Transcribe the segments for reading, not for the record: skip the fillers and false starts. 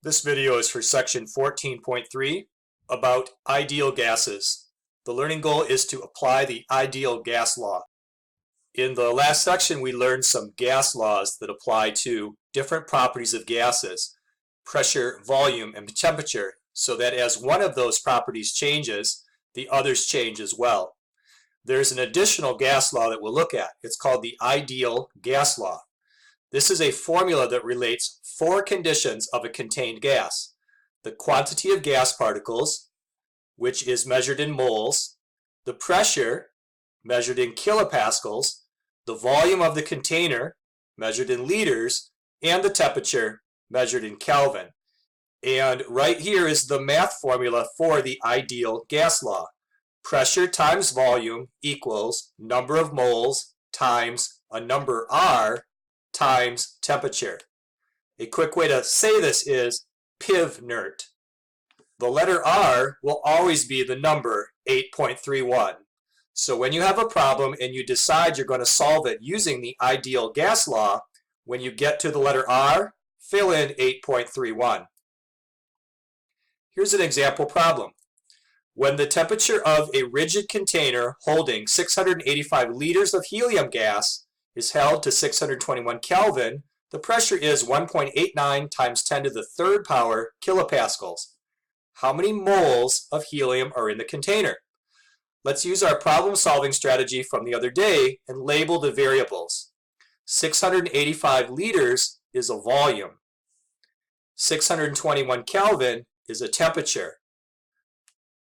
This video is for section 14.3 about ideal gases. The learning goal is to apply the ideal gas law. In the last section, we learned some gas laws that apply to different properties of gases, pressure, volume, and temperature, so that as one of those properties changes, the others change as well. There's an additional gas law that we'll look at. It's called the ideal gas law. This is a formula that relates four conditions of a contained gas: the quantity of gas particles, which is measured in moles, the pressure, measured in kilopascals, the volume of the container, measured in liters, and the temperature, measured in Kelvin. And right here is the math formula for the ideal gas law. Pressure times volume equals number of moles times a number R times temperature. A quick way to say this is PIV-NERT. The letter R will always be the number 8.31. So when you have a problem and you decide you're going to solve it using the ideal gas law, when you get to the letter R, fill in 8.31. Here's an example problem. When the temperature of a rigid container holding 685 liters of helium gas is held to 621 Kelvin, the pressure is 1.89 times 10 to the third power kilopascals. How many moles of helium are in the container? Let's use our problem-solving strategy from the other day and label the variables. 685 liters is a volume. 621 Kelvin is a temperature.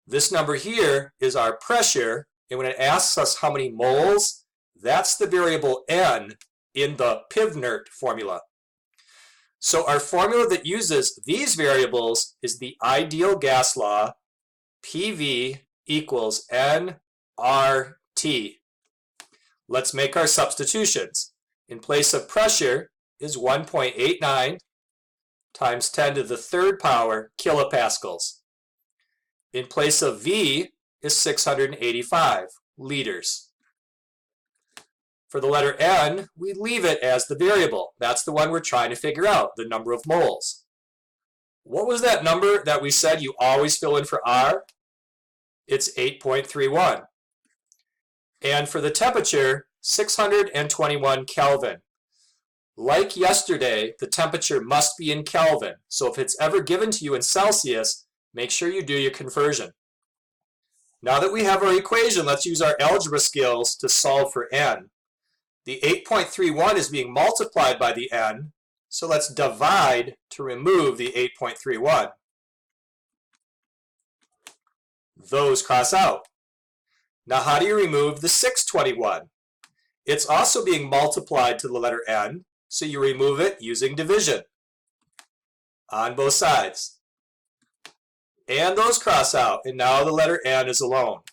This number here is our pressure, and when it asks us how many moles, that's the variable N in the PIV-NERT formula. So our formula that uses these variables is the ideal gas law, PV equals nRT. Let's make our substitutions. In place of pressure is 1.89 times 10 to the third power kilopascals. In place of V is 685 liters. For the letter N, we leave it as the variable. That's the one we're trying to figure out, the number of moles. What was that number that we said you always fill in for R? It's 8.31. And for the temperature, 621 Kelvin. Like yesterday, the temperature must be in Kelvin. So if it's ever given to you in Celsius, make sure you do your conversion. Now that we have our equation, let's use our algebra skills to solve for N. The 8.31 is being multiplied by the N, so let's divide to remove the 8.31. Those cross out. Now how do you remove the 621? It's also being multiplied to the letter N, so you remove it using division on both sides. And those cross out, and now the letter N is alone.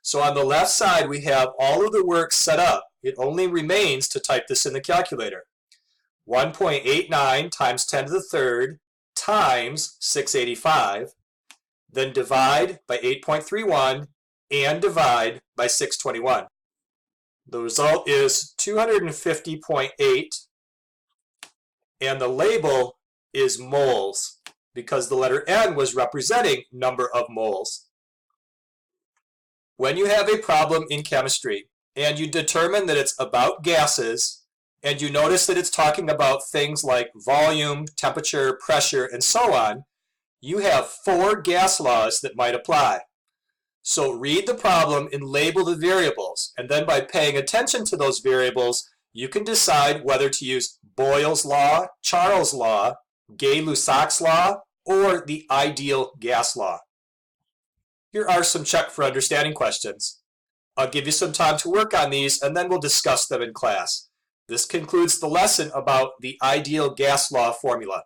So on the left side, we have all of the work set up. It only remains to type this in the calculator. 1.89 times 10 to the third times 685, then divide by 8.31 and divide by 621. The result is 250.8, and the label is moles, because the letter N was representing number of moles. When you have a problem in chemistry and you determine that it's about gases, and you notice that it's talking about things like volume, temperature, pressure, and so on, you have four gas laws that might apply. So read the problem and label the variables, and then by paying attention to those variables, you can decide whether to use Boyle's law, Charles' law, Gay-Lussac's law, or the ideal gas law. Here are some check for understanding questions. I'll give you some time to work on these, and then we'll discuss them in class. This concludes the lesson about the ideal gas law formula.